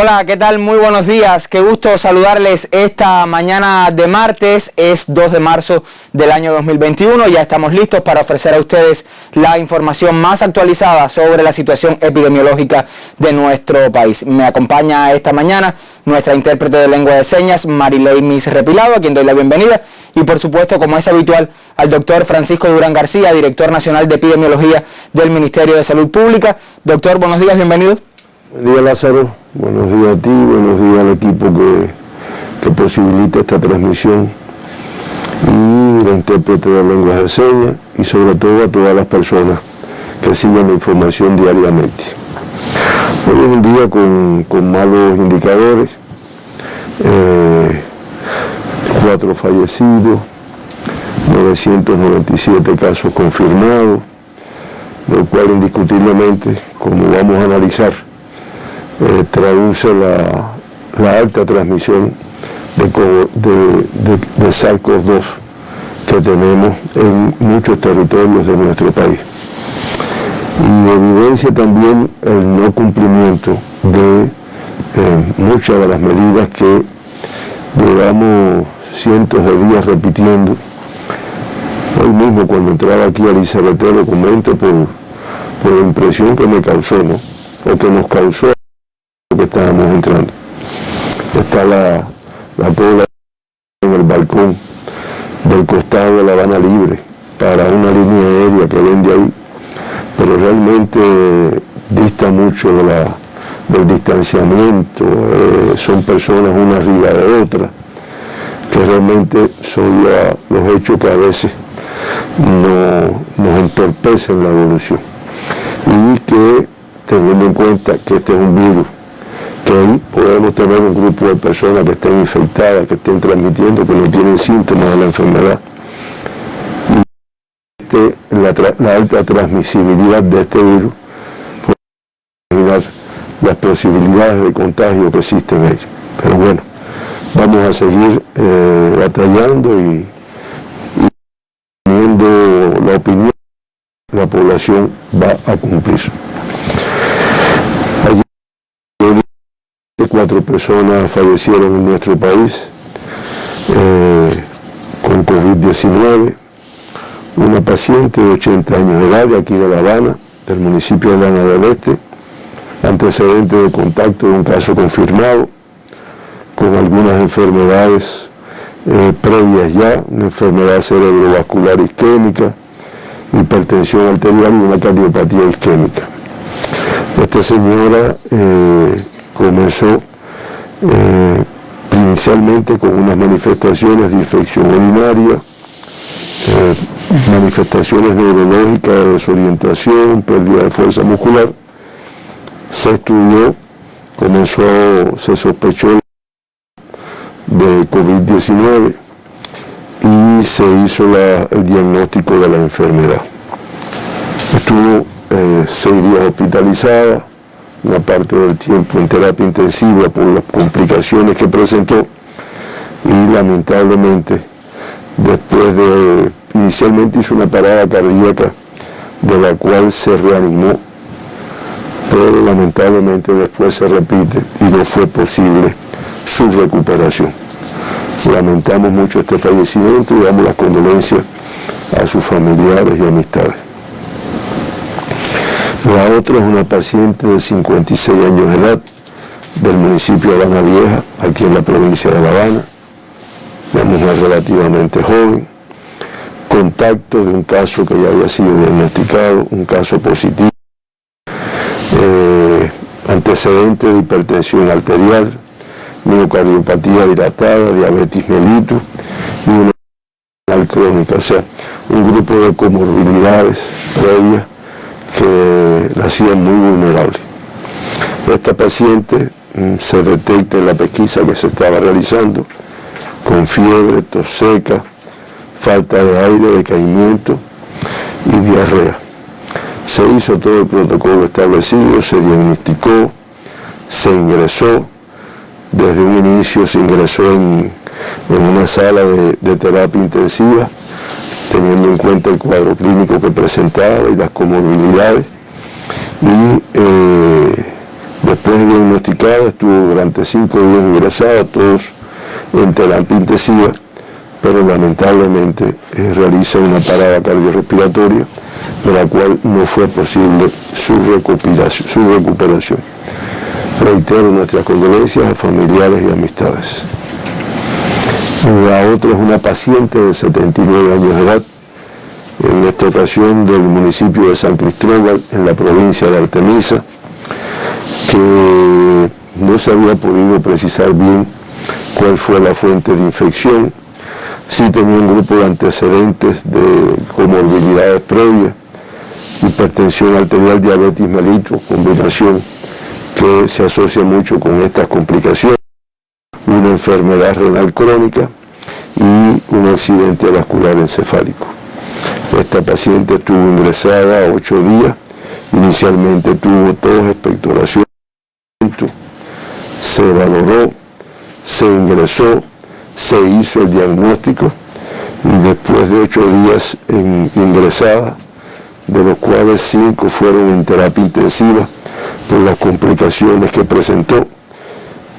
Hola, ¿qué tal? Muy buenos días. Qué gusto saludarles esta mañana de martes. Es 2 de marzo del año 2021. Ya estamos listos para ofrecer a ustedes la información más actualizada sobre la situación epidemiológica de nuestro país. Me acompaña esta mañana nuestra intérprete de lengua de señas, Marilei Mis Repilado, a quien doy la bienvenida. Y por supuesto, como es habitual, al doctor Francisco Durán García, director nacional de epidemiología del Ministerio de Salud Pública. Doctor, buenos días, bienvenido. Buen día, Lázaro. Buenos días a ti, buenos días al equipo que posibilita esta transmisión y la intérprete de lenguas de señas y sobre todo a todas las personas que siguen la información diariamente. Hoy es un día con malos indicadores, 4 fallecidos, 997 casos confirmados, lo cual indiscutiblemente, como vamos a analizar, traduce la alta transmisión de SARS-CoV-2 que tenemos en muchos territorios de nuestro país. Y evidencia también el no cumplimiento de muchas de las medidas que llevamos cientos de días repitiendo. Hoy mismo, cuando entraba aquí a Elizabeth, lo comento por la impresión que me causó, ¿no? O que nos causó que estábamos entrando. Está la cola en el balcón del costado de La Habana Libre para una línea aérea que vende ahí, pero realmente dista mucho del distanciamiento, son personas una arriba de otra, que realmente son los hechos que a veces nos entorpecen la evolución, y que, teniendo en cuenta que este es un virus, que ahí podemos tener un grupo de personas que estén infectadas, que estén transmitiendo, que no tienen síntomas de la enfermedad, y la alta transmisibilidad de este virus, puede imaginar las posibilidades de contagio que existen en ellos. Pero bueno, vamos a seguir batallando y teniendo la opinión que la población va a cumplir. Ayer 4 personas fallecieron en nuestro país con COVID-19, una paciente de 80 años de edad de aquí de La Habana, del municipio de La Habana del Este, antecedente de contacto de un caso confirmado, con algunas enfermedades previas ya, una enfermedad cerebrovascular isquémica, hipertensión arterial y una cardiopatía isquémica. Esta señora comenzó inicialmente con unas manifestaciones de infección urinaria, manifestaciones neurológicas de desorientación, pérdida de fuerza muscular. Se estudió, se sospechó de COVID-19 y se hizo el diagnóstico de la enfermedad. Estuvo 6 días hospitalizada, una parte del tiempo en terapia intensiva por las complicaciones que presentó, y lamentablemente inicialmente hizo una parada cardíaca de la cual se reanimó, pero lamentablemente después se repite y no fue posible su recuperación. Lamentamos mucho este fallecimiento y damos las condolencias a sus familiares y amistades. La otra es una paciente de 56 años de edad del municipio de Habana Vieja, aquí en la provincia de La Habana, una mujer relativamente joven, contacto de un caso que ya había sido diagnosticado, un caso positivo, antecedentes de hipertensión arterial, miocardiopatía dilatada, diabetes mellitus y una enfermedad crónica, o sea, un grupo de comorbilidades previas que la hacían muy vulnerable. Esta paciente se detecta en la pesquisa que se estaba realizando con fiebre, tos seca, falta de aire, decaimiento y diarrea. Se hizo todo el protocolo establecido, se diagnosticó, se ingresó. Desde un inicio se ingresó en una sala de terapia intensiva, teniendo en cuenta el cuadro clínico que presentaba y las comorbilidades, y después de diagnosticada, estuvo durante 5 días ingresada, todos en terapia intensiva, pero lamentablemente realiza una parada cardiorrespiratoria, de la cual no fue posible su recuperación. Reitero nuestras condolencias a familiares y amistades. La otra es una paciente de 79 años de edad, en esta ocasión del municipio de San Cristóbal, en la provincia de Artemisa, que no se había podido precisar bien cuál fue la fuente de infección. Sí tenía un grupo de antecedentes de comorbilidades previas, hipertensión arterial, diabetes mellitus, combinación que se asocia mucho con estas complicaciones, una enfermedad renal crónica y un accidente vascular encefálico. Esta paciente estuvo ingresada 8 días, inicialmente tuvo tos, expectoración, se valoró, se ingresó, se hizo el diagnóstico y después de 8 días ingresada, de los cuales 5 fueron en terapia intensiva por las complicaciones que presentó.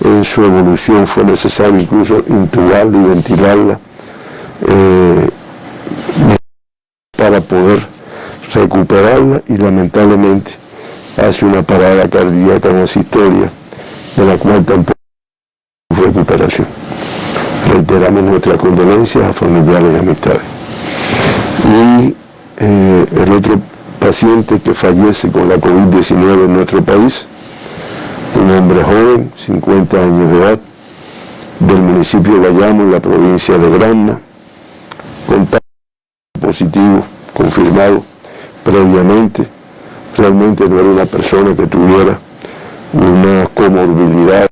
En su evolución fue necesario incluso intubarla y ventilarla para poder recuperarla, y lamentablemente hace una parada cardíaca en esa historia, de la cual tampoco hay recuperación. Reiteramos nuestras condolencias a familiares y amistades. Y el otro paciente que fallece con la COVID-19 en nuestro país, un hombre joven, 50 años de edad, del municipio de Bayamo, en la provincia de Granma, con positivo confirmado previamente. Realmente no era una persona que tuviera una comorbilidad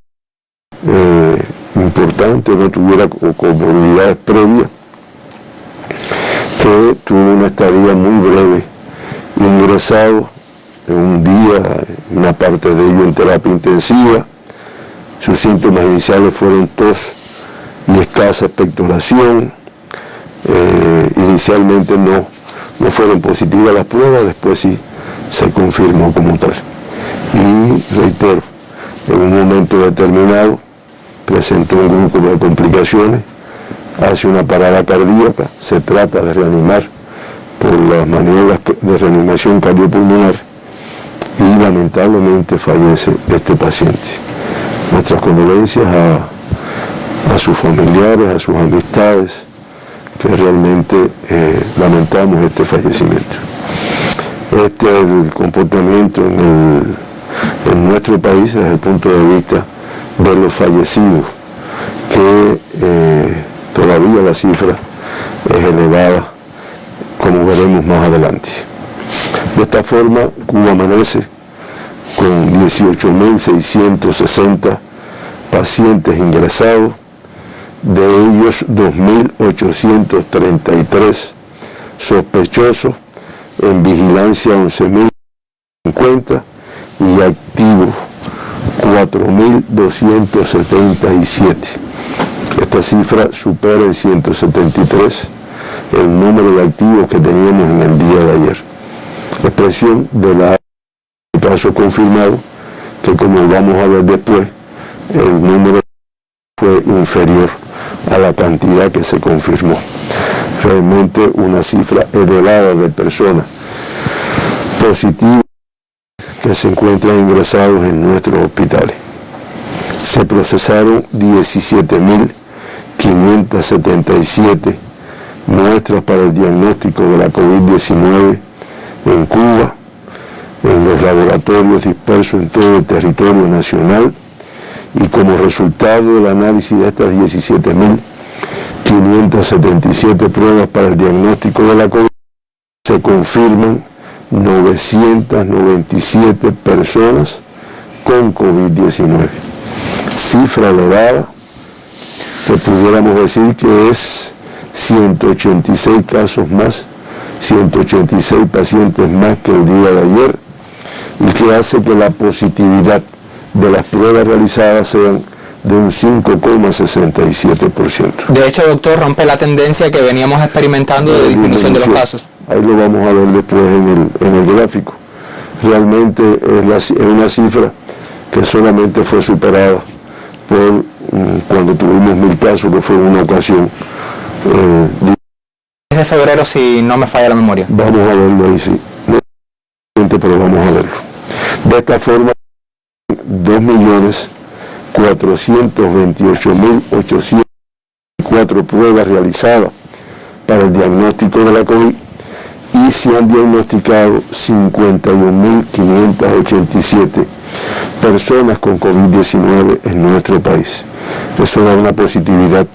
importante, no tuviera comorbilidades previas, que tuvo una estadía muy breve, ingresado en un día, una parte de ello en terapia intensiva. Sus síntomas iniciales fueron tos y escasa expectoración. Inicialmente no fueron positivas las pruebas, después sí se confirmó como tal. Y reitero, en un momento determinado presentó un grupo de complicaciones, hace una parada cardíaca, se trata de reanimar por las maniobras de reanimación cardiopulmonar y lamentablemente fallece este paciente. Nuestras condolencias a sus familiares, a sus amistades, que realmente lamentamos este fallecimiento. Este es el comportamiento en nuestro país desde el punto de vista de los fallecidos, que todavía la cifra es elevada, como veremos más adelante. De esta forma, Cuba amanece con 18.660 pacientes ingresados, de ellos 2.833 sospechosos, en vigilancia 11.050 y activos 4.277. Esta cifra supera en 173 el número de activos que teníamos en el día de ayer. Expresión de la caso confirmado, que como vamos a ver después, el número fue inferior a la cantidad que se confirmó. Realmente una cifra elevada de personas positivas que se encuentran ingresados en nuestros hospitales. Se procesaron 17.577 muestras para el diagnóstico de la COVID-19 en Cuba, en los laboratorios dispersos en todo el territorio nacional, y como resultado del análisis de estas 17.577 pruebas para el diagnóstico de la COVID, se confirman 997 personas con COVID-19. Cifra elevada, que pudiéramos decir que es 186 casos más, 186 pacientes más que el día de ayer, y que hace que la positividad de las pruebas realizadas sean de un 5,67%. De hecho, doctor, rompe la tendencia que veníamos experimentando de disminución de los casos. Ahí lo vamos a ver después en el gráfico. Realmente es una cifra que solamente fue superada por cuando tuvimos 1000 casos, que fue una ocasión. De febrero, si no me falla la memoria. Vamos a verlo ahí, sí. No, pero vamos a verlo. De esta forma, 2.428.804 pruebas realizadas para el diagnóstico de la COVID y se han diagnosticado 51.587 personas con COVID-19 en nuestro país. Eso da una positividad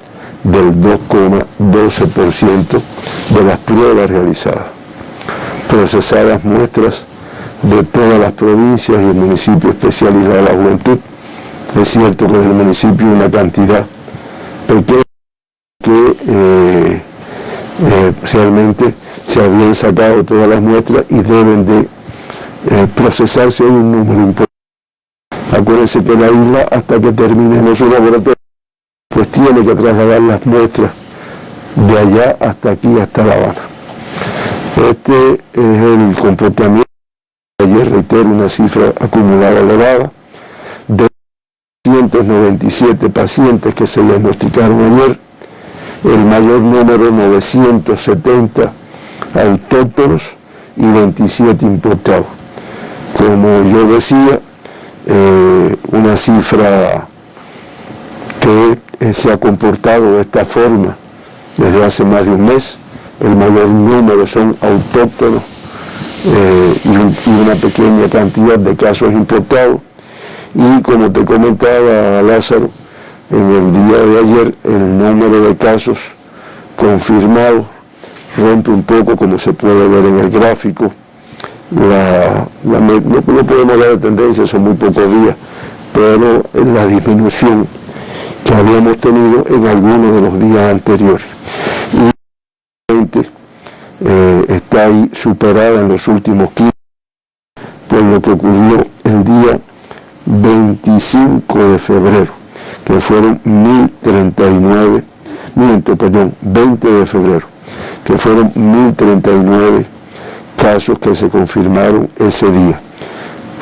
del 2,12% de las pruebas realizadas. Procesadas muestras de todas las provincias y el municipio especializado de la juventud. Es cierto que del municipio una cantidad pequeña que realmente se habían sacado todas las muestras y deben de procesarse un número importante. Acuérdense que la isla, hasta que terminen su laboratorio, pues tiene que trasladar las muestras de allá hasta aquí, hasta La Habana. Este es el comportamiento. Ayer, reitero, una cifra acumulada elevada de 197 pacientes que se diagnosticaron ayer, el mayor número 970 autóctonos y 27 importados. Como yo decía, una cifra que se ha comportado de esta forma desde hace más de un mes. El mayor número son autóctonos y una pequeña cantidad de casos importados. Y como te comentaba, Lázaro, en el día de ayer el número de casos confirmados rompe un poco, como se puede ver en el gráfico. No podemos hablar de tendencia, son muy pocos días, pero en la disminución que habíamos tenido en algunos de los días anteriores. Y está ahí superada en los últimos 15 por lo que ocurrió el día 25 de febrero, que fueron 20 de febrero, que fueron 1039 casos que se confirmaron ese día.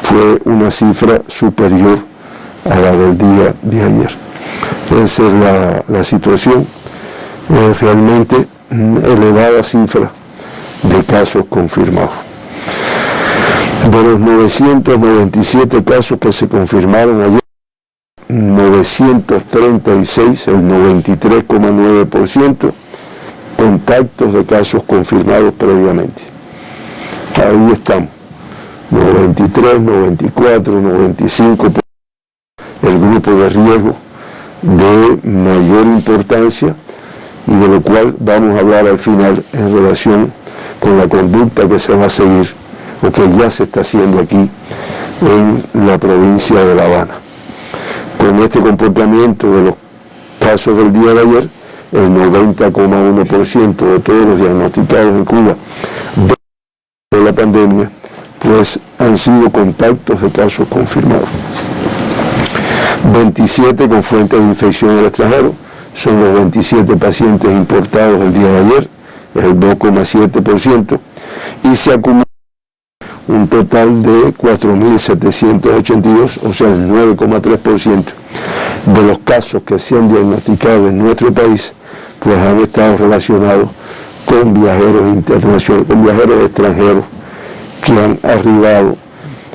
Fue una cifra superior a la del día de ayer. Esa es la situación, realmente elevada cifra de casos confirmados. De los 997 casos que se confirmaron ayer, 936, el 93,9%, contactos de casos confirmados previamente. Ahí estamos, 93, 94, 95%, el grupo de riesgo de mayor importancia y de lo cual vamos a hablar al final en relación con la conducta que se va a seguir o que ya se está haciendo aquí en la provincia de La Habana. Con este comportamiento de los casos del día de ayer, el 90,1% de todos los diagnosticados en Cuba de la pandemia, pues han sido contactos de casos confirmados. 27 con fuentes de infección al extranjero, son los 27 pacientes importados el día de ayer, es el 2,7%, y se acumula un total de 4.782, o sea, el 9,3% de los casos que se han diagnosticado en nuestro país, pues han estado relacionados con viajeros internacionales, con viajeros extranjeros que han arribado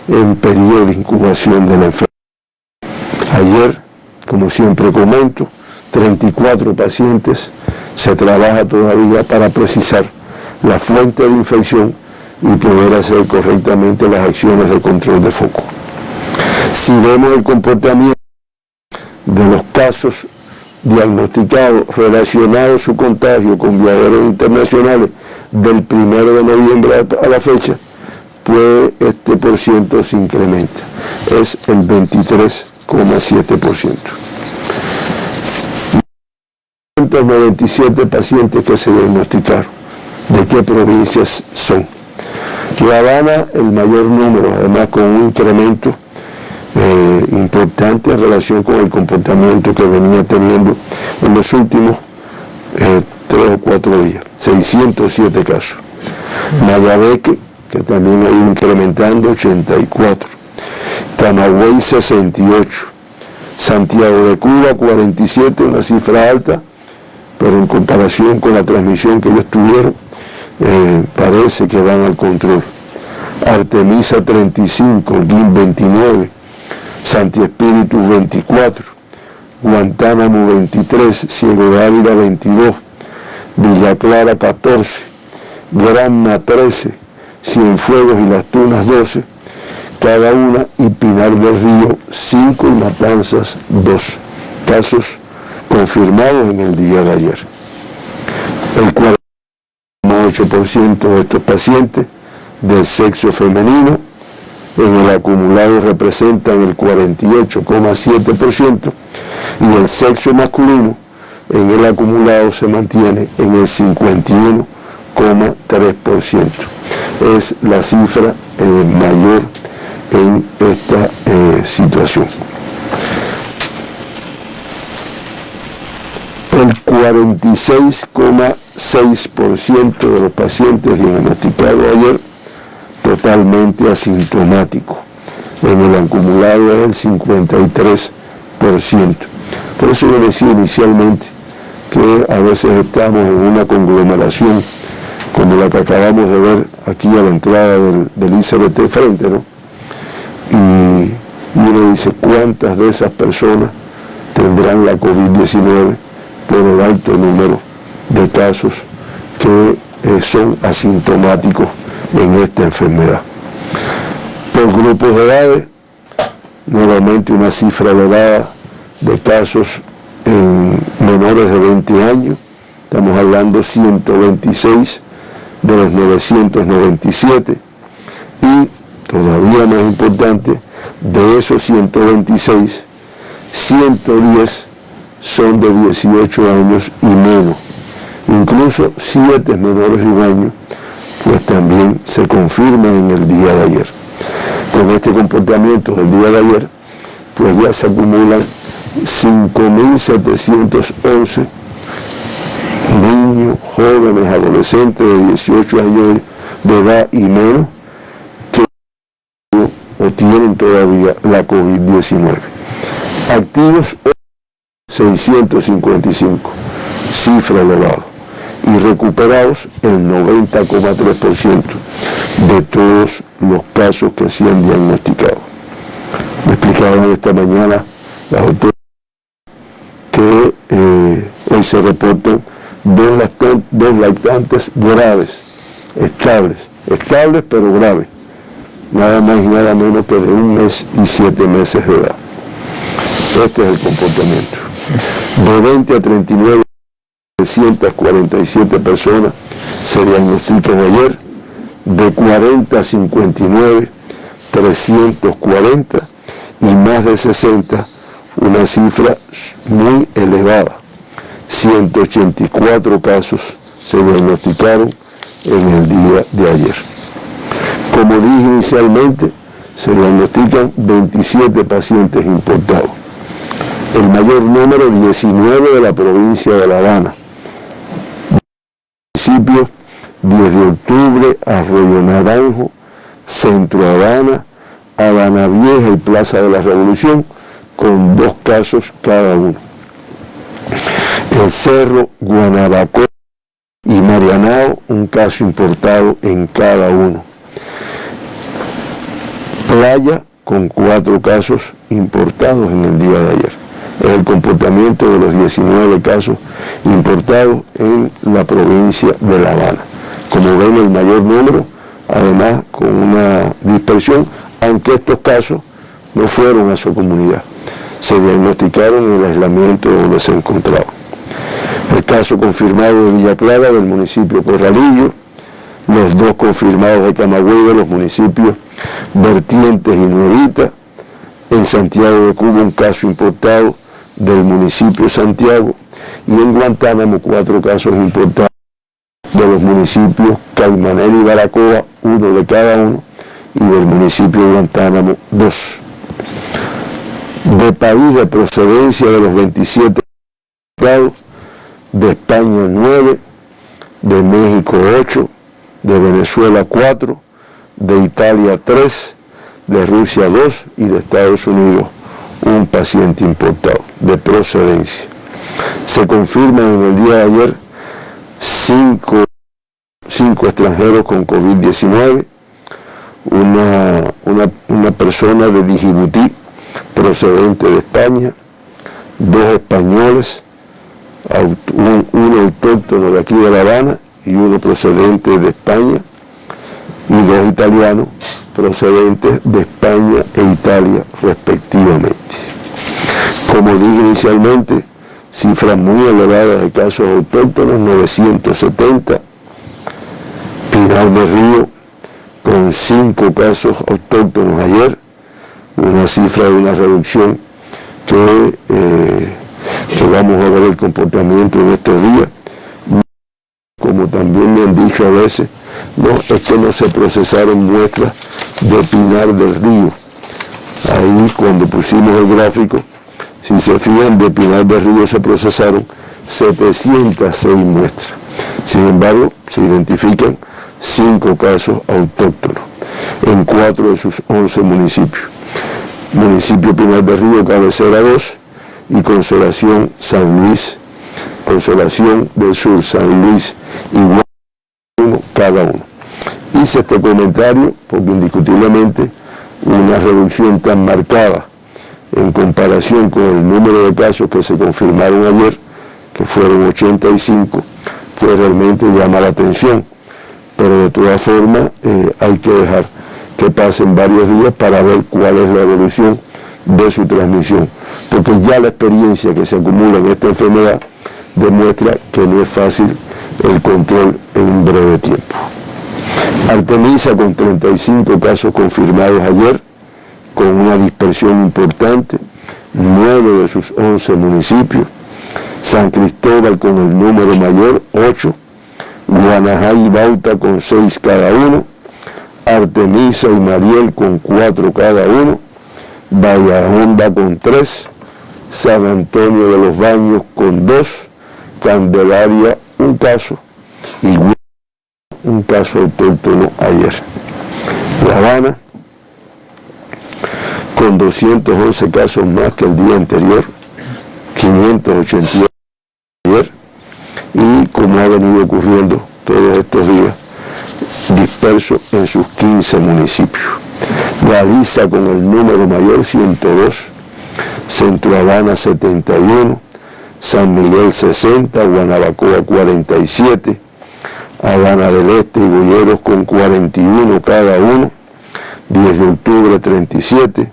en periodo de incubación de la enfermedad. Ayer, como siempre comento, 34 pacientes, se trabaja todavía para precisar la fuente de infección y poder hacer correctamente las acciones de control de foco. Si vemos el comportamiento de los casos diagnosticados relacionados su contagio con viajeros internacionales del 1 de noviembre a la fecha, pues este porciento se incrementa, es el 23,7%. 197 pacientes que se diagnosticaron. ¿De qué provincias son? La Habana, el mayor número, además con un incremento importante en relación con el comportamiento que venía teniendo en los últimos 3 o 4 días, 607 casos. Mayabeque, que también ha ido incrementando, 84. Camagüey 68, Santiago de Cuba 47, una cifra alta, pero en comparación con la transmisión que ellos tuvieron, parece que van al control. Artemisa 35, Holguín 29, Santi Espíritu 24, Guantánamo 23, Ciego de Ávila 22, Villa Clara 14, Granma 13, Cienfuegos y Las Tunas 12, cada una, y Pinar del Río 5 y Matanzas 2. Casos confirmados en el día de ayer. El 4,8% de estos pacientes del sexo femenino, en el acumulado representan el 48,7%, y el sexo masculino en el acumulado se mantiene en el 51,3%. Es la cifra mayor en esta situación. El 46,6% de los pacientes diagnosticados ayer totalmente asintomáticos. En el acumulado es el 53%. Por eso yo decía inicialmente que a veces estamos en una conglomeración como la que acabamos de ver aquí a la entrada del ICBT frente, ¿no? Y uno dice, ¿cuántas de esas personas tendrán la COVID-19 por el alto número de casos que son asintomáticos en esta enfermedad? Por grupos de edades, nuevamente una cifra elevada de casos en menores de 20 años, estamos hablando 126 de los 997, y todavía más importante, de esos 126, 110 son de 18 años y menos, incluso 7 menores de un año, pues también se confirma en el día de ayer. Con este comportamiento del día de ayer, pues ya se acumulan 5.711 niños, jóvenes, adolescentes de 18 años de edad y menos que o tienen todavía la COVID-19. Activos 655, cifra elevada, y recuperados el 90,3% de todos los casos que se han diagnosticado. Me explicaban esta mañana las autoridades que hoy se reportan dos lactantes graves, estables pero graves, nada más y nada menos que de 1 mes y 7 meses de edad. Este es el comportamiento. De 20 a 39, 347 personas se diagnostican ayer, de 40 a 59, 340, y más de 60, una cifra muy elevada. 184 casos se diagnosticaron en el día de ayer. Como dije inicialmente, se diagnostican 27 pacientes importados. El mayor número, 19 de la provincia de La Habana. Municipios 10 de octubre, Arroyo Naranjo, Centro Habana, Habana Vieja y Plaza de la Revolución, con 2 casos cada uno. El Cerro, Guanabacoa y Marianao, un caso importado en cada uno. Playa, con 4 casos importados en el día de ayer. Es el comportamiento de los 19 casos importados en la provincia de La Habana. Como ven, el mayor número, además con una dispersión, aunque estos casos no fueron a su comunidad, se diagnosticaron en el aislamiento donde se encontraban. El caso confirmado de Villa Clara, del municipio Corralillo, los 2 confirmados de Camagüey, de los municipios Vertientes y Nuevita. En Santiago de Cuba, un caso importado del municipio Santiago, y en Guantánamo 4 casos importados de los municipios Caimanera y Baracoa, 1 de cada uno, y del municipio de Guantánamo 2. De país de procedencia de los 27 importados, de España 9, de México 8, de Venezuela 4, de Italia 3, de Rusia 2 y de Estados Unidos un paciente importado de procedencia. Se confirman en el día de ayer 5 extranjeros con COVID-19, una persona de Djibouti procedente de España, 2 españoles, uno autóctono de aquí de La Habana y uno procedente de España, y 2 italianos procedentes de España e Italia respectivamente. Como dije inicialmente, cifras muy elevadas de casos autóctonos, 970, Pinar del Río con 5 casos autóctonos ayer, una cifra de una reducción que vamos a ver el comportamiento en estos días. Como también me han dicho a veces, no, es que no se procesaron muestras de Pinar del Río. Ahí cuando pusimos el gráfico, si se fijan, de Pinar del Río se procesaron 706 muestras. Sin embargo, se identifican 5 casos autóctonos en 4 de sus 11 municipios. Municipio Pinar del Río, Cabecera 2 y Consolación San Luis, Consolación del Sur, San Luis y Guanajuato, 1 cada uno. Hice este comentario porque indiscutiblemente una reducción tan marcada en comparación con el número de casos que se confirmaron ayer, que fueron 85, pues realmente llama la atención. Pero de todas formas hay que dejar que pasen varios días para ver cuál es la evolución de su transmisión, porque ya la experiencia que se acumula en esta enfermedad demuestra que no es fácil el control en un breve tiempo. Artemisa con 35 casos confirmados ayer, con una dispersión importante, 9 de sus 11 municipios, San Cristóbal con el número mayor, 8, Guanajay y Bauta con 6 cada uno, Artemisa y Mariel con 4 cada uno, Valladolid con 3, San Antonio de los Baños con 2, Candelaria un caso y un caso autóctono ayer. La Habana con 211 casos más que el día anterior, 588 ayer, y como ha venido ocurriendo todos estos días, disperso en sus 15 municipios. Galiza con el número mayor, 102, Centro Habana 71, San Miguel 60, Guanabacoa 47, Habana del Este y Boyeros con 41 cada uno, 10 de octubre 37,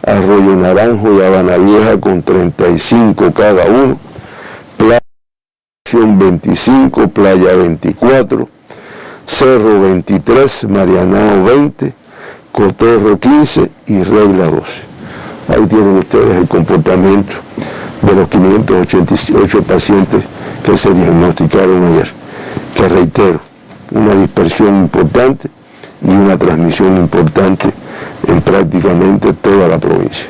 Arroyo Naranjo y Habana Vieja con 35 cada uno, Playa 25, Playa 24, Cerro 23, Marianao 20, Cotorro 15 y Regla 12. Ahí tienen ustedes el comportamiento de los 588 pacientes que se diagnosticaron ayer, que reitero, una dispersión importante y una transmisión importante en prácticamente toda la provincia.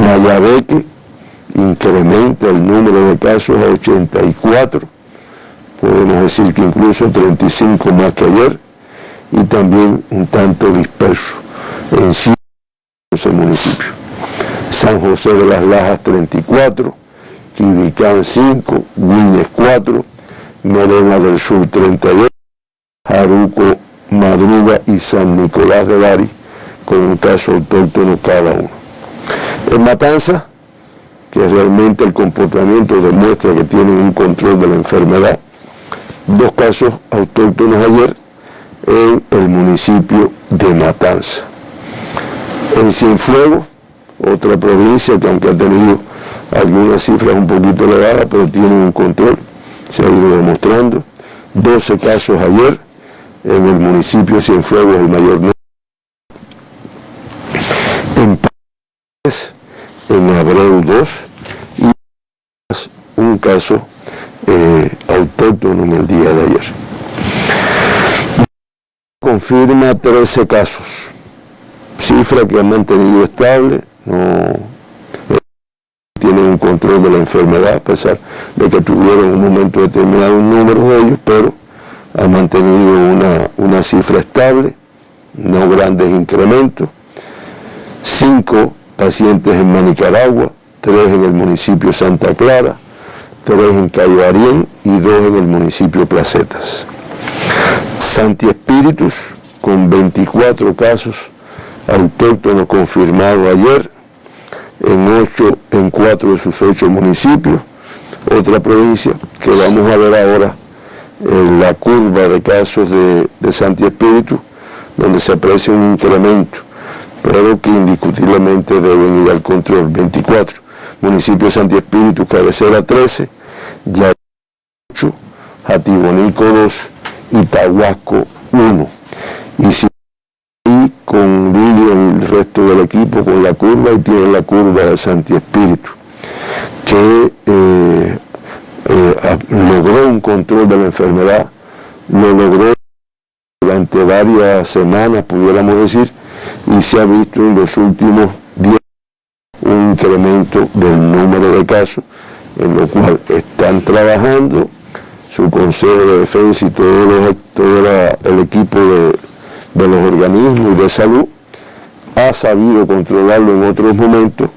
Mayabeque incrementa el número de casos a 84, podemos decir que incluso 35 más que ayer, y también un tanto disperso en 11 municipios. San José de las Lajas 34, Quibicán 5, Guiñes 4, Merena del Sur 38, Jaruco, Madruga y San Nicolás de Bari con un caso autóctono cada uno. En Matanza, que realmente el comportamiento demuestra que tienen un control de la enfermedad, 2 casos autóctonos ayer en el municipio de Matanza. En Cienfuegos, otra provincia que aunque ha tenido algunas cifras un poquito elevadas, pero tiene un control, se ha ido demostrando, 12 casos ayer en el municipio de Cienfuegos, el mayor número. En Párez, en Abreu 2 y un caso autóctono en el día de ayer. Confirma 13 casos, cifra que han mantenido estable, no tienen un control de la enfermedad, a pesar de que tuvieron en un momento determinado un número de ellos, pero ha mantenido una cifra estable, no grandes incrementos. 5 pacientes en Manicaragua, 3 en el municipio Santa Clara, 3 en Cayo Arién y 2 en el municipio Placetas. Santi Espíritus, con 24 casos autóctonos confirmados ayer, en 4 de sus 8 municipios. Otra provincia que vamos a ver ahora, la curva de casos de Santi Espíritus, donde se aprecia un incremento, pero que indiscutiblemente deben ir al control. 24, municipio de Santi Espíritus, Cabecera 13, Yaguachi 8, Jatibonico 2 y Tahuasco 1. Y si con Lilio y el resto del equipo con la curva, y tienen la curva de Santi Espíritu, que logró un control de la enfermedad, lo logró durante varias semanas, pudiéramos decir, y se ha visto en los últimos 10 un incremento del número de casos, en lo cual están trabajando su Consejo de Defensa y todo el equipo de los organismos de salud, ha sabido controlarlo en otros momentos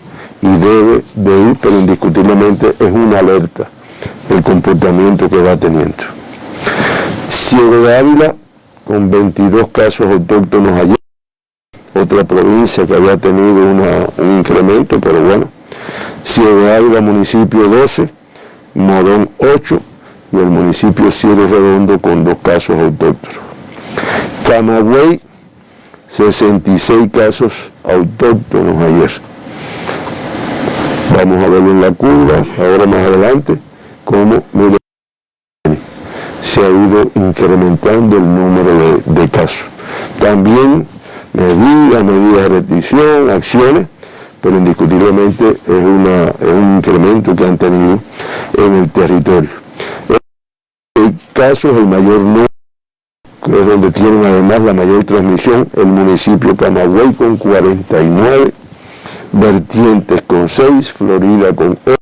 y debe de ir, pero indiscutiblemente es una alerta el comportamiento que va teniendo. Ciego de Ávila, con 22 casos autóctonos ayer, otra provincia que había tenido un incremento, pero bueno. Ciego de Ávila, municipio 12, Morón 8 y el municipio Cielo Redondo con 2 casos autóctonos. Camagüey, 66 casos autóctonos ayer. Vamos a verlo en la curva, ahora más adelante, cómo se ha ido incrementando el número de casos. También medidas de restricción, acciones, pero indiscutiblemente es un incremento que han tenido en el territorio. El caso es el mayor número, que es donde tienen además la mayor transmisión, el municipio Camagüey con 49, Vertientes con 6, Florida con 8,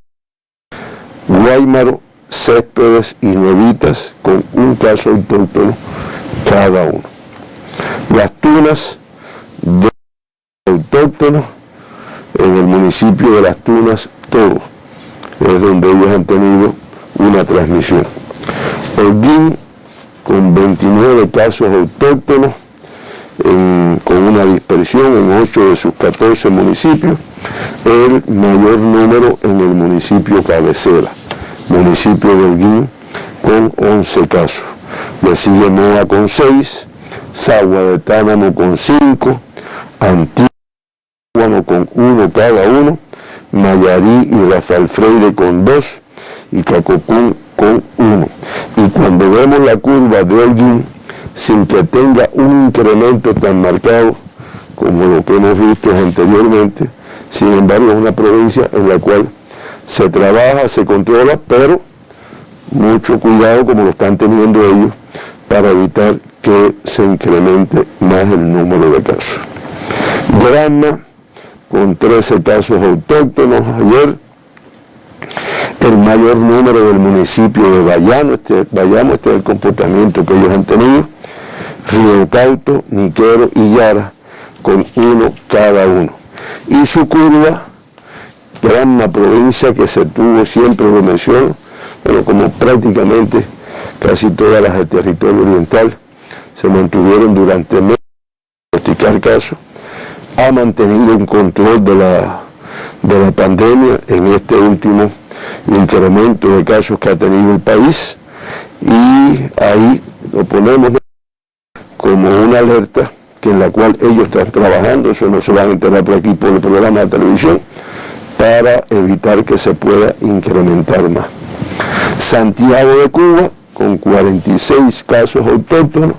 Guaymaro, Céspedes y Nuevitas con un caso autóctono cada uno. Las Tunas, 2 autóctonos, en el municipio de Las Tunas todos, es donde ellos han tenido una transmisión. Holguín, con 29 casos autóctonos, con una dispersión en 8 de sus 14 municipios, el mayor número en el municipio Cabecera, municipio de Holguín, con 11 casos. Le sigue Moa con 6, Sagua de Tánamo con 5, Antigua con 1 cada uno, Nayarí y Rafael Freire con 2 y Cacocún con 1. Y cuando vemos la curva de Holguín, sin que tenga un incremento tan marcado como lo que hemos visto anteriormente, sin embargo es una provincia en la cual se trabaja, se controla, pero mucho cuidado como lo están teniendo ellos para evitar que se incremente más el número de casos. Granma, con 13 casos autóctonos ayer, el mayor número del municipio de Bayamo, este es el comportamiento que ellos han tenido, Río Cauto, Niquero y Yara, con 1 cada uno. Y su curva, Granma, provincia que se tuvo, siempre lo menciono, pero como prácticamente casi todas las del territorio oriental se mantuvieron durante meses sin diagnosticar casos, ha mantenido un control de la pandemia en este último incremento de casos que ha tenido el país, y ahí lo ponemos como una alerta que en la cual ellos están trabajando, eso no se van a enterar por aquí por el programa de televisión, para evitar que se pueda incrementar más. Santiago de Cuba, con 46 casos autóctonos,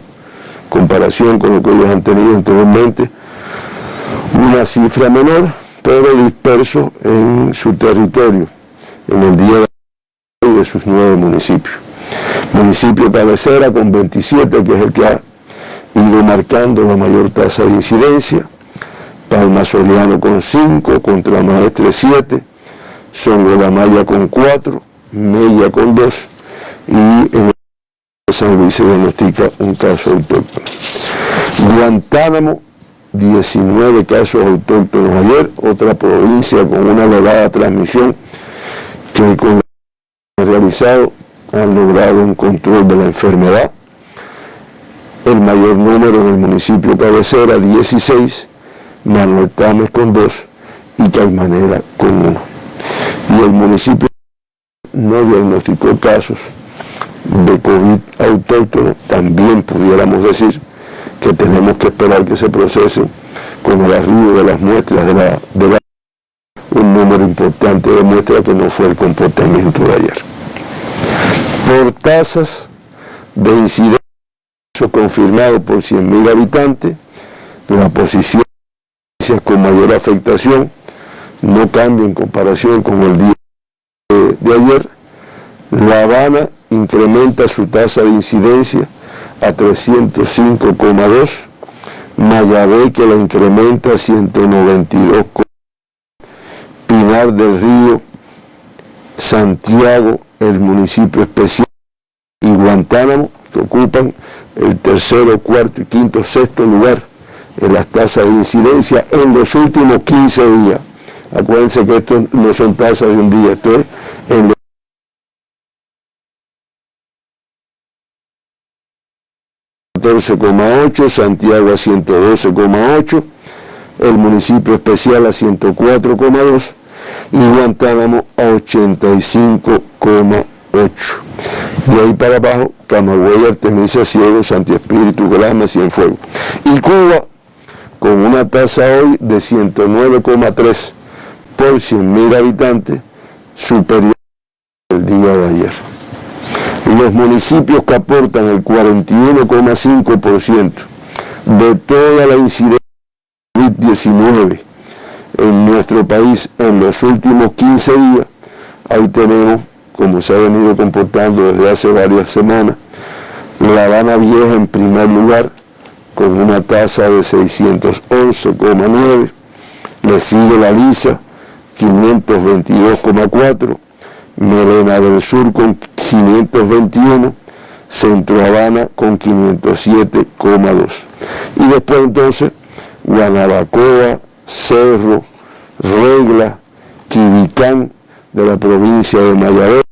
comparación con lo que ellos han tenido anteriormente, una cifra menor, pero disperso en su territorio, en el día de sus 9 municipios. Municipio Cabecera con 27, que es el que ha ido marcando la mayor tasa de incidencia, Palma Soriano con 5, Contramaestre 7, Songo la Maya con 4, Mella con 2, y en San Luis se diagnostica un caso autóctono. Guantánamo, 19 casos autóctonos ayer, otra provincia con una elevada transmisión que con lo realizado han logrado un control de la enfermedad. El mayor número en el municipio cabecera, 16, Manuel Tames con 2 y Caimanera con 1. Y el municipio no diagnosticó casos de COVID autóctono. También pudiéramos decir que tenemos que esperar que se procesen con el arribo de las muestras un número importante de muestras que no fue el comportamiento de ayer. Por tasas de incidencia confirmado por 100.000 habitantes, la posición con mayor afectación no cambia en comparación con el día de ayer. La Habana incrementa su tasa de incidencia a 305,2, Mayabeque la incrementa a 192, Pinar del Río, Santiago, el municipio especial, y Guantánamo, que ocupan el tercero, cuarto y quinto, sexto lugar en las tasas de incidencia en los últimos 15 días. Acuérdense que esto no son tasas de un día, esto es en los 14,8, Santiago a 112,8, el municipio especial a 104,2 y Guantánamo a 85,8. De ahí para abajo, Camagüey, Artemisa, Ciego, Santi Espíritu, Granma, Cienfuegos. Y Cuba, con una tasa hoy de 109,3 por 100.000 habitantes, superior al día de ayer. Los municipios que aportan el 41,5% de toda la incidencia de COVID-19 en nuestro país en los últimos 15 días, ahí tenemos, como se ha venido comportando desde hace varias semanas, La Habana Vieja en primer lugar, con una tasa de 611,9, le sigue La Lisa, 522,4, Melena del Sur con 521, Centro Habana con 507,2. Y después entonces, Guanabacoa, Cerro, Regla, Quibicán de la provincia de Mayagüez,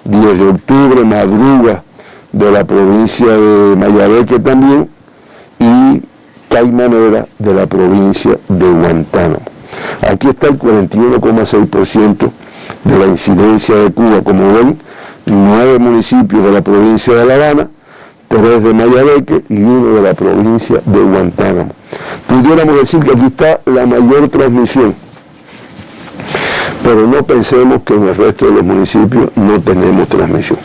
10 de octubre, Madruga de la provincia de Mayabeque también, y Caimanera de la provincia de Guantánamo. Aquí está el 41,6% de la incidencia de Cuba. Como ven, 9 municipios de la provincia de La Habana, 3 de Mayabeque y 1 de la provincia de Guantánamo. Pudiéramos decir que aquí está la mayor transmisión, pero no pensemos que en el resto de los municipios no tenemos transmisión.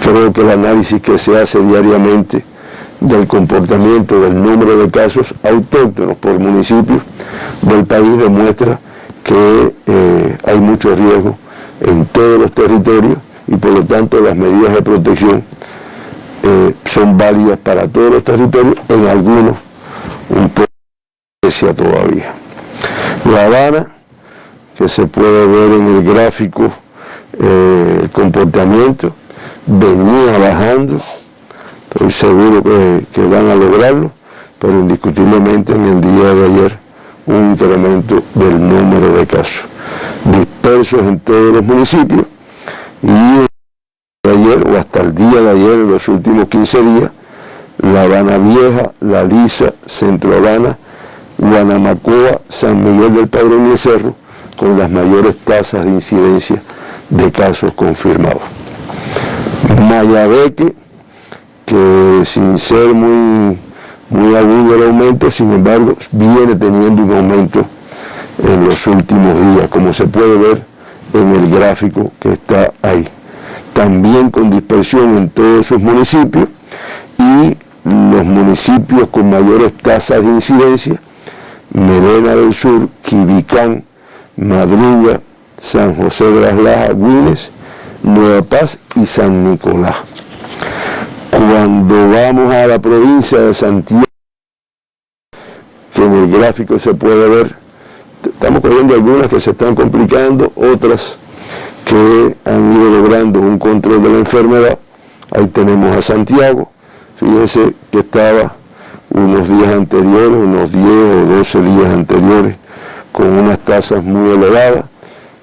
Creo que el análisis que se hace diariamente del comportamiento del número de casos autóctonos por municipios del país demuestra que hay mucho riesgo en todos los territorios y por lo tanto las medidas de protección son válidas para todos los territorios, en algunos un poco especial todavía. La Habana, que se puede ver en el gráfico el comportamiento, venía bajando, estoy seguro que van a lograrlo, pero indiscutiblemente en el día de ayer un incremento del número de casos dispersos en todos los municipios, y ayer o hasta el día de ayer, en los últimos 15 días, La Habana Vieja, La Lisa, Centro Habana, Guanamacoa, San Miguel del Padrón y el Cerro, con las mayores tasas de incidencia de casos confirmados. Mayabeque, que sin ser muy agudo el aumento, sin embargo, viene teniendo un aumento en los últimos días, como se puede ver en el gráfico que está ahí. También con dispersión en todos sus municipios, y los municipios con mayores tasas de incidencia: Melena del Sur, Quibicán, Madruga, San José de las Lajas, Güines, Nueva Paz y San Nicolás. Cuando vamos a la provincia de Santiago, que en el gráfico se puede ver, estamos cogiendo algunas que se están complicando, otras que han ido logrando un control de la enfermedad. Ahí tenemos a Santiago, fíjense que estaba unos días anteriores, unos 10 o 12 días anteriores, con unas tasas muy elevadas.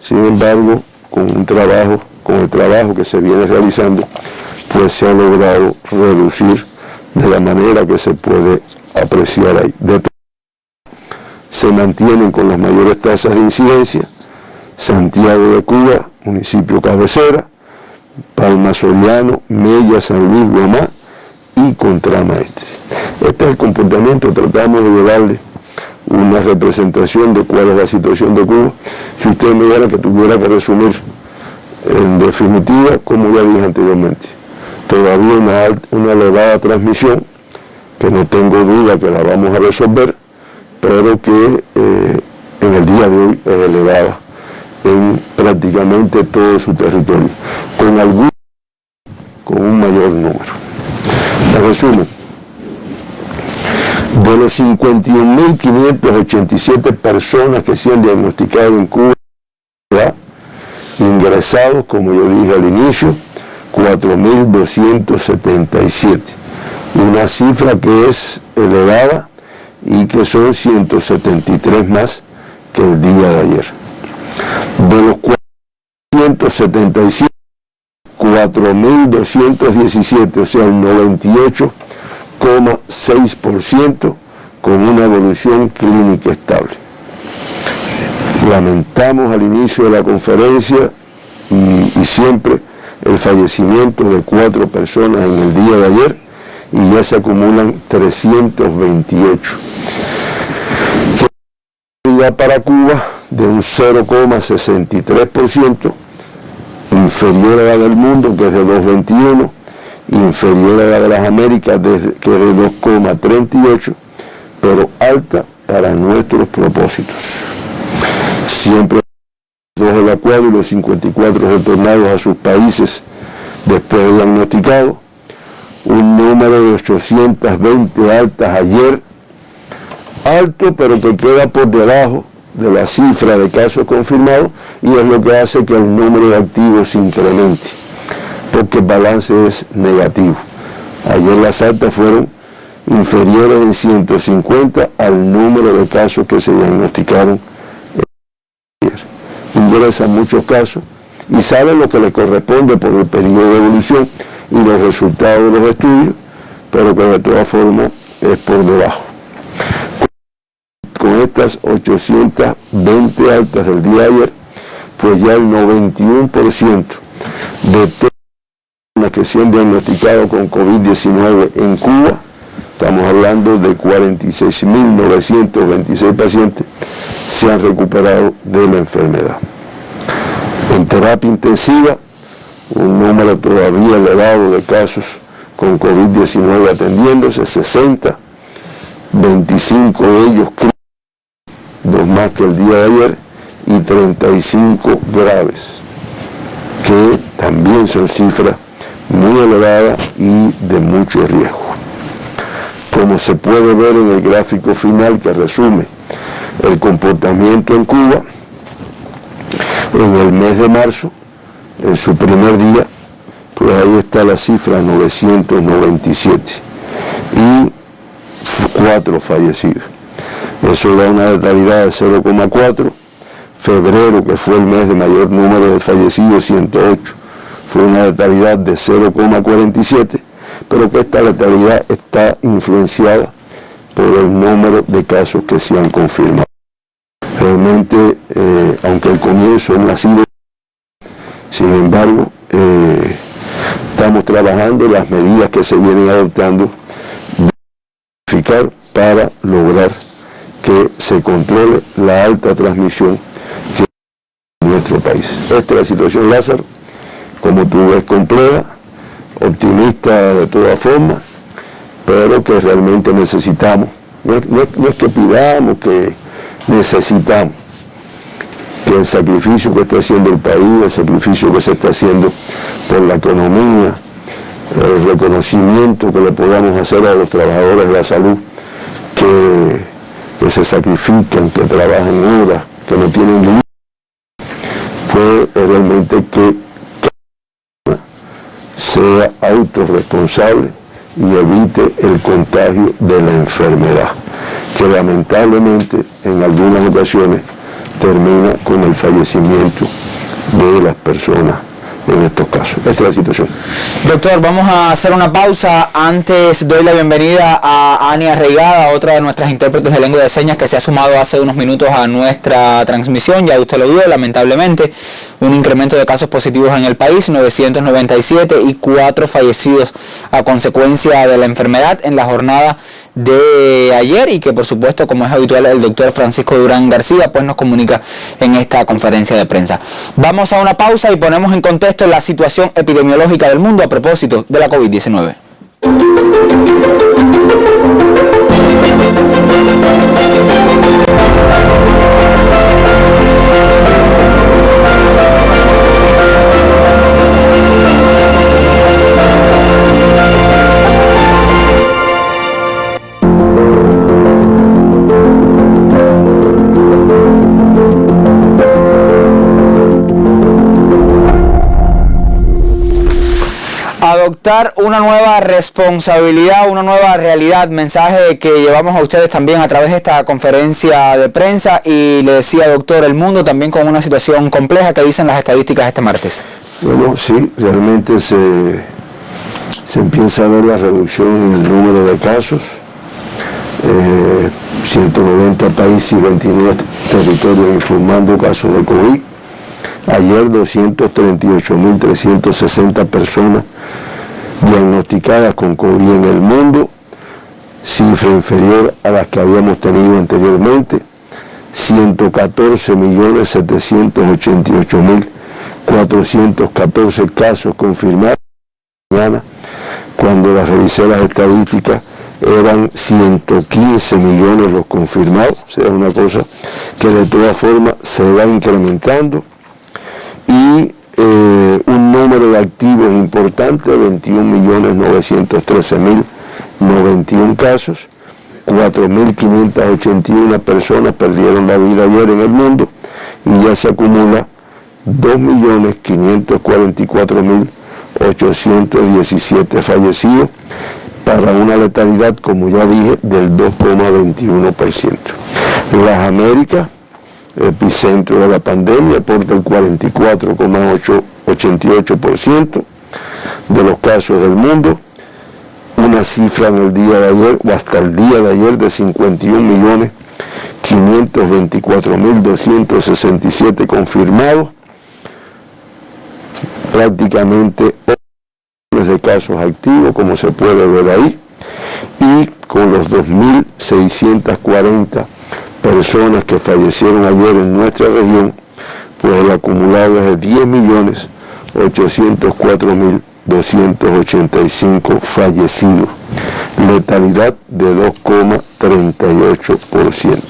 Sin embargo, con el trabajo que se viene realizando, pues se ha logrado reducir de la manera que se puede apreciar ahí. Se mantienen con las mayores tasas de incidencia Santiago de Cuba, municipio cabecera, Palma Soriano, Mella, San Luis, Guamá y Contramaestre. Este es el comportamiento, tratamos de llevarle una representación de cuál es la situación de Cuba. Si usted me diera que tuviera que resumir en definitiva, como ya dije anteriormente, todavía una elevada transmisión, que no tengo duda que la vamos a resolver, pero que en el día de hoy es elevada en prácticamente todo su territorio, con un mayor número. En resumen, de los 51.587 personas que se han diagnosticado en Cuba, ingresados, como yo dije al inicio, 4.277, una cifra que es elevada y que son 173 más que el día de ayer. De los 477, 4.217, o sea el 98,6%, con una evolución clínica estable. Lamentamos al inicio de la conferencia y siempre el fallecimiento de 4 personas en el día de ayer, y ya se acumulan 328. Ya para Cuba de un 0,63%, inferior a la del mundo, que es de 2,21, inferior a la de las Américas, que es de 2,38, pero alta para nuestros propósitos. Siempre los evacuados y los 54 retornados a sus países después de diagnosticado, un número de 820 altas ayer, alto pero que queda por debajo de la cifra de casos confirmados, y es lo que hace que el número de activos se incremente, porque el balance es negativo. Ayer las altas fueron inferiores en 150 al número de casos que se diagnosticaron ayer. Ingresan muchos casos y saben lo que le corresponde por el periodo de evolución y los resultados de los estudios, pero que de todas formas es por debajo. Con estas 820 altas del día de ayer, pues ya el 91% de todas las que se han diagnosticado con COVID-19 en Cuba, estamos hablando de 46.926 pacientes, se han recuperado de la enfermedad. En terapia intensiva, un número todavía elevado de casos con COVID-19 atendiéndose, 60, 25 de ellos críticos, 2 más que el día de ayer, y 35 graves, que también son cifras muy elevadas y de mucho riesgo. Como se puede ver en el gráfico final que resume el comportamiento en Cuba, en el mes de marzo, en su primer día, pues ahí está la cifra 997 y 4 fallecidos. Eso da una letalidad de 0,4. Febrero, que fue el mes de mayor número de fallecidos, 108, fue una letalidad de 0,47, pero que esta letalidad está influenciada por el número de casos que se han confirmado. Realmente, aunque el comienzo no ha sido, sin embargo, estamos trabajando las medidas que se vienen adoptando para lograr que se controle la alta transmisión que hay en nuestro país. Esta es la situación, Lázaro, como tú ves, compleja, optimista de todas formas, pero que realmente necesitamos, no es que pidamos, que necesitamos que el sacrificio que está haciendo el país, el sacrificio que se está haciendo por la economía, el reconocimiento que le podamos hacer a los trabajadores de la salud que se sacrifican, que trabajan horas, que no tienen límite, fue realmente que sea autorresponsable y evite el contagio de la enfermedad, que lamentablemente en algunas ocasiones termina con el fallecimiento de las personas en estos casos. Esta es la situación. Doctor, vamos a hacer una pausa. Antes doy la bienvenida a Ania Reigada, otra de nuestras intérpretes de lengua de señas que se ha sumado hace unos minutos a nuestra transmisión. Ya usted lo vio, lamentablemente, un incremento de casos positivos en el país, 997 y 4 fallecidos a consecuencia de la enfermedad en la jornada de ayer, y que por supuesto, como es habitual, el doctor Francisco Durán García pues nos comunica en esta conferencia de prensa. Vamos a una pausa y ponemos en contexto la situación epidemiológica del mundo a propósito de la COVID-19. Adoptar una nueva responsabilidad, una nueva realidad, mensaje que llevamos a ustedes también a través de esta conferencia de prensa. Y le decía, doctor, el mundo también con una situación compleja. ¿Qué dicen las estadísticas este martes? Bueno, sí, realmente se empieza a ver la reducción en el número de casos. 190 países y 29 territorios informando casos de COVID. Ayer 238.360 personas diagnosticadas con COVID en el mundo, cifra inferior a las que habíamos tenido anteriormente. 114.788.414 casos confirmados. Mañana, cuando las revisé las estadísticas, eran 115 millones los confirmados. O sea, una cosa que de todas formas se va incrementando. Y un número de activos importante, 21.913.091 casos, 4.581 personas perdieron la vida ayer en el mundo, y ya se acumula 2.544.817 fallecidos, para una letalidad, como ya dije, del 2,21%. Las Américas, epicentro de la pandemia, aporta el 44,88% de los casos del mundo, una cifra en el día de ayer, o hasta el día de ayer, de 51.524.267 confirmados, prácticamente 8 millones de casos activos, como se puede ver ahí, y con los 2.640 personas que fallecieron ayer en nuestra región, pues el acumulado es de 10.804.285 fallecidos, letalidad de 2,38%.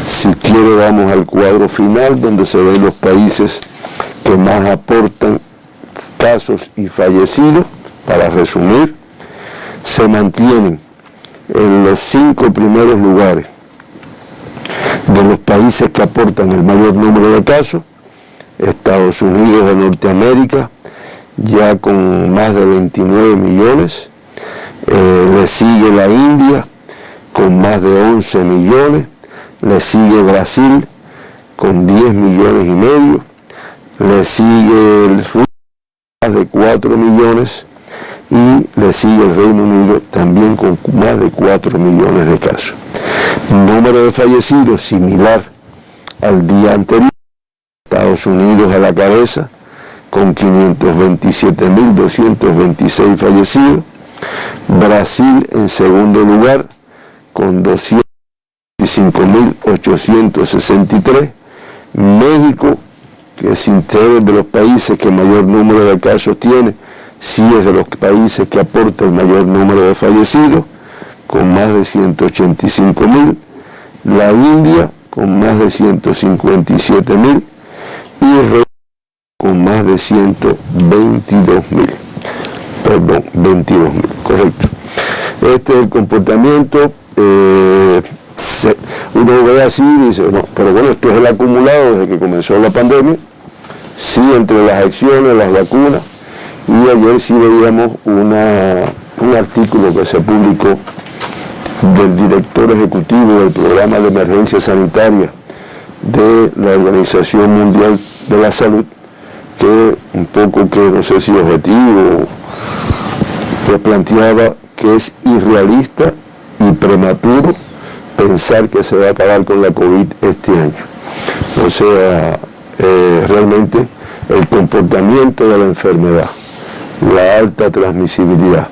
Si quiere, vamos al cuadro final, donde se ven los países que más aportan casos y fallecidos. Para resumir, se mantienen en los 5 primeros lugares de los países que aportan el mayor número de casos. Estados Unidos de Norteamérica, ya con más de 29 millones, le sigue la India con más de 11 millones, le sigue Brasil con 10 millones y medio, le sigue el Rusia más de 4 millones y le sigue el Reino Unido también con más de 4 millones de casos. Número de fallecidos similar al día anterior. Estados Unidos a la cabeza con 527.226 fallecidos. Brasil en segundo lugar con 225.863. México, que sin ser de los países que mayor número de casos tiene, sí es de los países que aporta el mayor número de fallecidos, con más de 185.000, la India con más de 157.000 y Reino con más de 22.000, correcto. Este es el comportamiento, uno ve así y dice, no, pero bueno, esto es el acumulado desde que comenzó la pandemia, sí, entre las acciones, las vacunas, y ayer sí veíamos una un artículo que se publicó del director ejecutivo del Programa de Emergencia Sanitaria de la Organización Mundial de la Salud, que un poco que no sé si objetivo, pues planteaba que es irrealista y prematuro pensar que se va a acabar con la COVID este año. O sea, realmente el comportamiento de la enfermedad, la alta transmisibilidad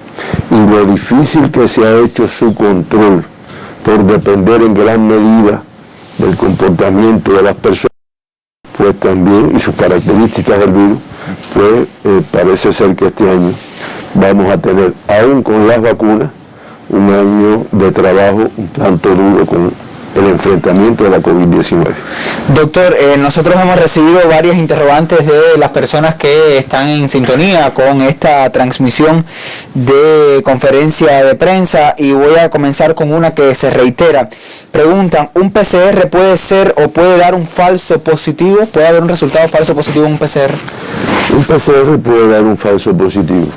y lo difícil que se ha hecho su control por depender en gran medida del comportamiento de las personas, pues también, y sus características del virus, pues parece ser que este año vamos a tener, aún con las vacunas, un año de trabajo un tanto duro con el enfrentamiento de la COVID-19. Doctor, nosotros hemos recibido varias interrogantes de las personas que están en sintonía con esta transmisión de conferencia de prensa y voy a comenzar con una que se reitera. Preguntan, ¿un PCR puede ser o puede dar un falso positivo? ¿Puede haber un resultado falso positivo en un PCR? Un PCR puede dar un falso positivo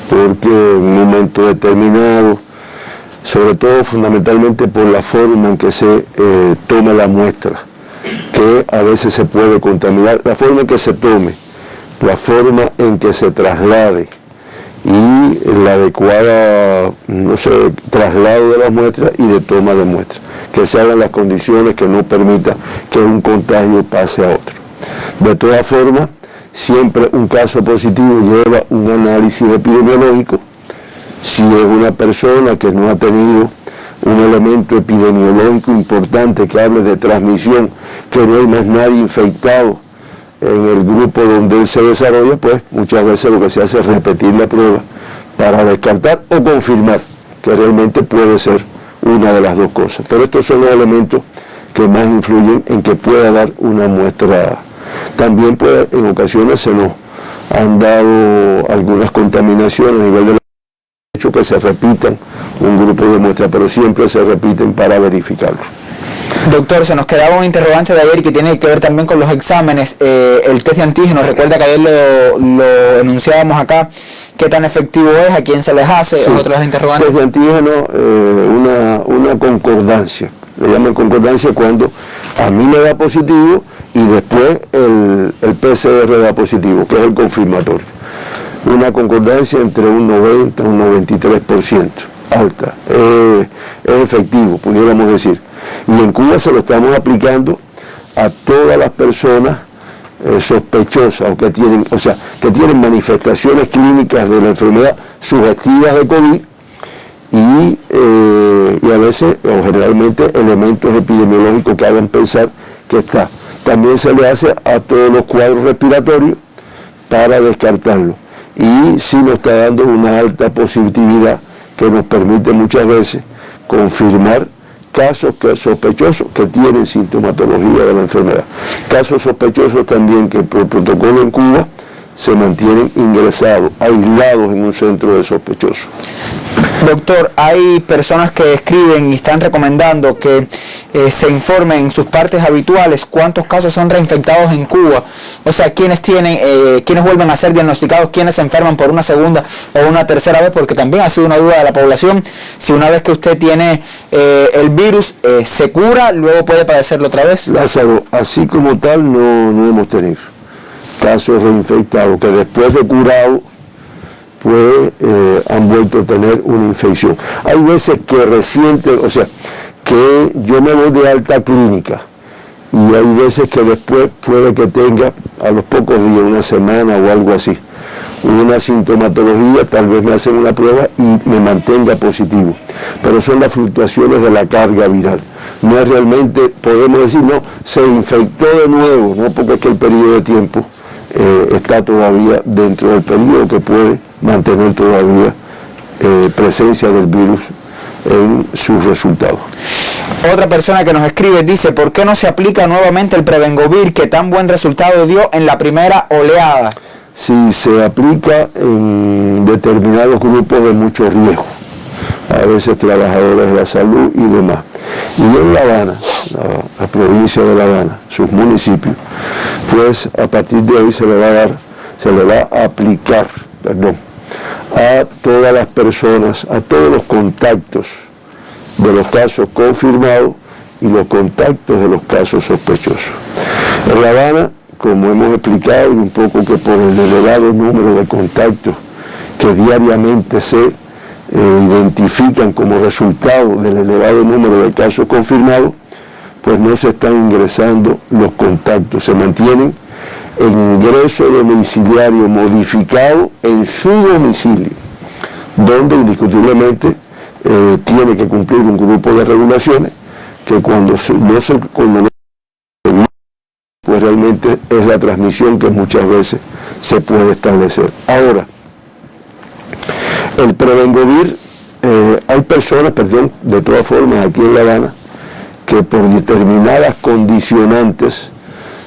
porque en un momento determinado, sobre todo fundamentalmente por la forma en que se toma la muestra, que a veces se puede contaminar, la forma en que se tome, la forma en que se traslade y la adecuada, no sé, traslado de la muestra y de toma de muestra, que se hagan las condiciones que no permita que un contagio pase a otro. De todas formas, siempre un caso positivo lleva un análisis epidemiológico. Si es una persona que no ha tenido un elemento epidemiológico importante que hable de transmisión, que no hay más nadie infectado en el grupo donde él se desarrolla, pues muchas veces lo que se hace es repetir la prueba para descartar o confirmar que realmente puede ser una de las dos cosas. Pero estos son los elementos que más influyen en que pueda dar una muestra. También puede, en ocasiones se nos han dado algunas contaminaciones a nivel de hecho que se repitan un grupo de muestras, pero siempre se repiten para verificarlo. Doctor, se nos quedaba un interrogante de ayer que tiene que ver también con los exámenes, el test de antígenos. Recuerda que ayer lo enunciábamos acá, ¿qué tan efectivo es? ¿A quién se les hace? Sí. ¿Es otra de las interrogantes? Test de antígeno, una concordancia, le llaman concordancia cuando a mí me da positivo y después el PCR da positivo, que es el confirmatorio. Una concordancia entre un 90 y un 93%, alta, es efectivo, pudiéramos decir. Y en Cuba se lo estamos aplicando a todas las personas sospechosas o que tienen manifestaciones clínicas de la enfermedad sugestivas de COVID y a veces o generalmente elementos epidemiológicos que hagan pensar que está. También se le hace a todos los cuadros respiratorios para descartarlo. Y sí nos está dando una alta positividad que nos permite muchas veces confirmar casos sospechosos que tienen sintomatología de la enfermedad. Casos sospechosos también que por protocolo en Cuba se mantienen ingresados, aislados en un centro de sospechosos. Doctor, hay personas que escriben y están recomendando que se informe en sus partes habituales cuántos casos son reinfectados en Cuba, o sea, quiénes vuelven a ser diagnosticados, quiénes se enferman por una segunda o una tercera vez, porque también ha sido una duda de la población, si una vez que usted tiene el virus, se cura, luego puede padecerlo otra vez. Lázaro, así como tal no hemos tenido casos reinfectados que después de curado pues han vuelto a tener una infección. Hay veces que reciente, o sea, que yo me voy de alta clínica y hay veces que después puede que tenga a los pocos días, una semana o algo así, una sintomatología, tal vez me hacen una prueba y me mantenga positivo. Pero son las fluctuaciones de la carga viral. No es realmente, podemos decir, no, se infectó de nuevo, no, porque es que el periodo de tiempo está todavía dentro del periodo que puede mantener todavía presencia del virus en sus resultados. Otra persona que nos escribe dice, ¿por qué no se aplica nuevamente el Prevengovir que tan buen resultado dio en la primera oleada? Si se aplica en determinados grupos de mucho riesgo, a veces trabajadores de la salud y demás. Y en La Habana, la provincia de La Habana, sus municipios, pues a partir de hoy se le va a aplicar a todas las personas, a todos los contactos de los casos confirmados y los contactos de los casos sospechosos. En La Habana, como hemos explicado, y un poco que por el elevado número de contactos que diariamente se identifican como resultado del elevado número de casos confirmados, pues no se están ingresando los contactos, se mantienen en ingreso domiciliario modificado en su domicilio, donde indiscutiblemente tiene que cumplir un grupo de regulaciones que cuando pues realmente es la transmisión que muchas veces se puede establecer. Ahora, el Prevengovir, hay personas, de todas formas aquí en La Habana, que por determinadas condicionantes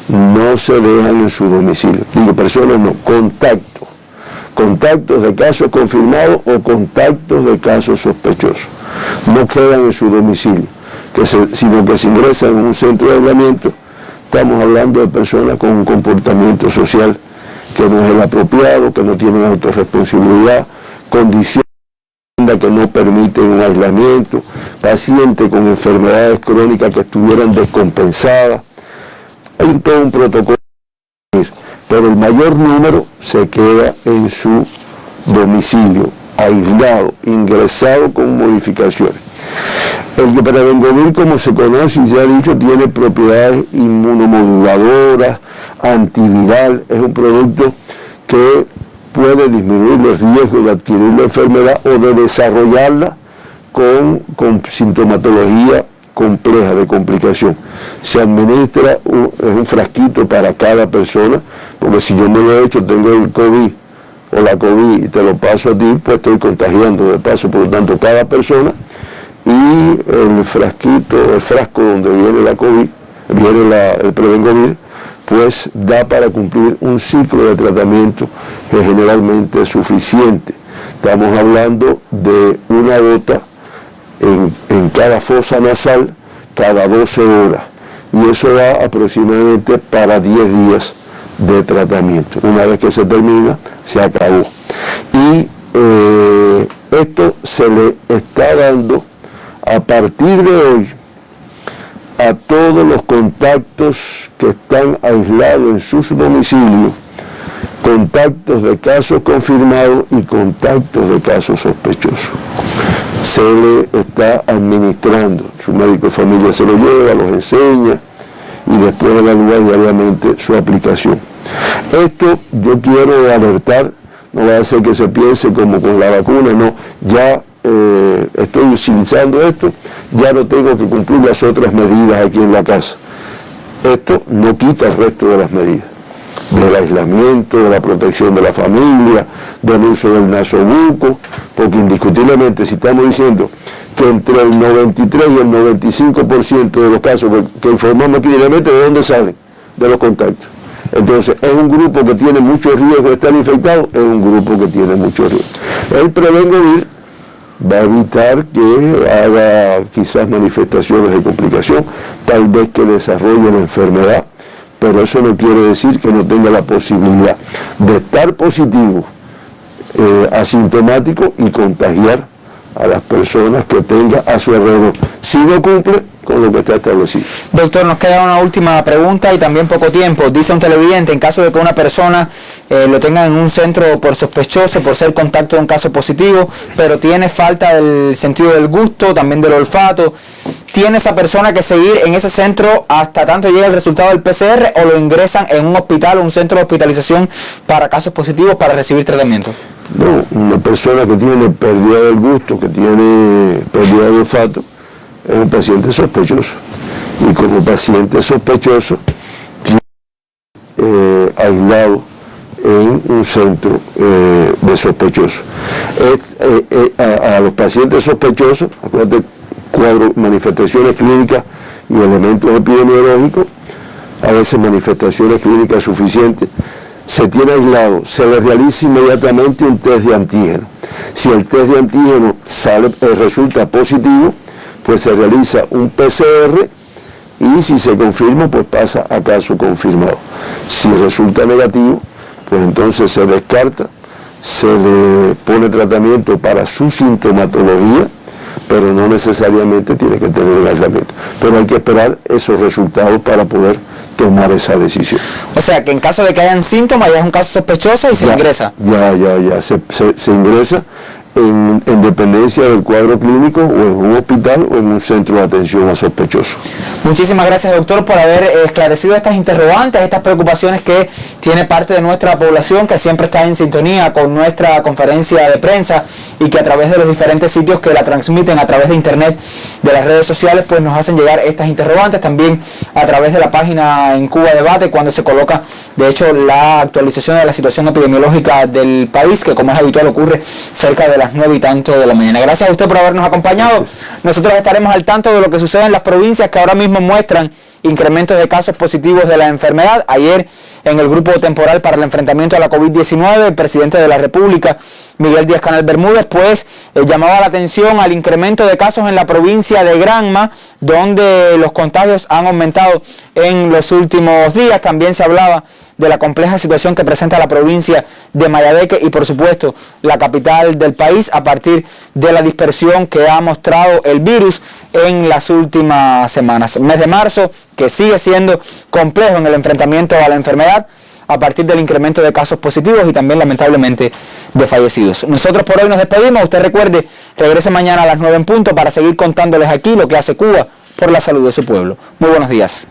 no se dejan en su domicilio. Digo, personas no, contactos de casos confirmados o contactos de casos sospechosos. No quedan en su domicilio, sino que se ingresan en un centro de aislamiento. Estamos hablando de personas con un comportamiento social que no es el apropiado, que no tienen autorresponsabilidad, condiciones que no permiten un aislamiento, pacientes con enfermedades crónicas que estuvieran descompensadas. Hay todo un protocolo, pero el mayor número se queda en su domicilio, aislado, ingresado con modificaciones. El Prevengovir, como se conoce y se ha dicho, tiene propiedades inmunomoduladoras, antiviral, es un producto que puede disminuir los riesgos de adquirir la enfermedad o de desarrollarla con sintomatología compleja de complicación. Se administra un frasquito para cada persona, porque si yo me lo he hecho, tengo el COVID o la COVID y te lo paso a ti, pues estoy contagiando de paso, por lo tanto cada persona, y el frasco donde viene la COVID, viene el Prevengovir, pues da para cumplir un ciclo de tratamiento que generalmente es suficiente. Estamos hablando de una gota en cada fosa nasal cada 12 horas, y eso da aproximadamente para 10 días de tratamiento. Una vez que se termina, se acabó. Y esto se le está dando a partir de hoy a todos los contactos que están aislados en sus domicilios, contactos de casos confirmados y contactos de casos sospechosos. Se le está administrando, su médico de familia se lo lleva, los enseña y después evalúa diariamente su aplicación. Esto yo quiero alertar, no va a ser que se piense como con la vacuna, no, ya estoy utilizando esto, ya no tengo que cumplir las otras medidas aquí en la casa. Esto no quita el resto de las medidas, del aislamiento, de la protección de la familia, del uso del nasobuco, porque indiscutiblemente si estamos diciendo que entre el 93 y el 95% de los casos que informamos aquí diariamente, ¿de dónde salen? De los contactos. Entonces, es un grupo que tiene mucho riesgo de estar infectado, es un grupo que tiene mucho riesgo. El Prevengovir va a evitar que haga quizás manifestaciones de complicación, tal vez que desarrolle la enfermedad, pero eso no quiere decir que no tenga la posibilidad de estar positivo, asintomático y contagiar a las personas que tenga a su alrededor, si no cumple con lo que está establecido. Doctor, nos queda una última pregunta y también poco tiempo. Dice un televidente, en caso de que una persona lo tenga en un centro por sospechoso, por ser contacto de un caso positivo, pero tiene falta del sentido del gusto, también del olfato, ¿tiene esa persona que seguir en ese centro hasta tanto llegue el resultado del PCR o lo ingresan en un hospital o un centro de hospitalización para casos positivos para recibir tratamiento? No, una persona que tiene pérdida del gusto, que tiene pérdida del olfato, es un paciente sospechoso. Y como paciente sospechoso, tiene aislado en un centro de sospechosos. A los pacientes sospechosos, acuérdate, manifestaciones clínicas y elementos epidemiológicos, a veces manifestaciones clínicas suficientes, se tiene aislado, se le realiza inmediatamente un test de antígeno. Si el test de antígeno resulta positivo, pues se realiza un PCR y si se confirma, pues pasa a caso confirmado. Si resulta negativo, pues entonces se descarta, se le pone tratamiento para su sintomatología, pero no necesariamente tiene que tener el aislamiento. Pero hay que esperar esos resultados para poder tomar esa decisión. O sea, que en caso de que hayan síntomas, ya es un caso sospechoso y se ingresa. Se ingresa en dependencia del cuadro clínico o en un hospital o en un centro de atención a sospechosos. Muchísimas gracias, doctor, por haber esclarecido estas interrogantes, estas preocupaciones que tiene parte de nuestra población, que siempre está en sintonía con nuestra conferencia de prensa y que a través de los diferentes sitios que la transmiten a través de internet, de las redes sociales, pues nos hacen llegar estas interrogantes, también a través de la página en Cuba Debate, cuando se coloca, de hecho, la actualización de la situación epidemiológica del país, que como es habitual ocurre cerca de las 9 y tanto de la mañana. Gracias a usted por habernos acompañado. Nosotros estaremos al tanto de lo que sucede en las provincias que ahora mismo muestran incrementos de casos positivos de la enfermedad. Ayer, en el grupo temporal para el enfrentamiento a la COVID-19, el presidente de la República, Miguel Díaz-Canel Bermúdez, pues llamaba la atención al incremento de casos en la provincia de Granma, donde los contagios han aumentado en los últimos días. También se hablaba de la compleja situación que presenta la provincia de Mayabeque y, por supuesto, la capital del país, a partir de la dispersión que ha mostrado el virus en las últimas semanas. Mes de marzo, que sigue siendo complejo en el enfrentamiento a la enfermedad, a partir del incremento de casos positivos y también, lamentablemente, de fallecidos. Nosotros por hoy nos despedimos. Usted recuerde, regrese mañana a las 9 en punto para seguir contándoles aquí lo que hace Cuba por la salud de su pueblo. Muy buenos días.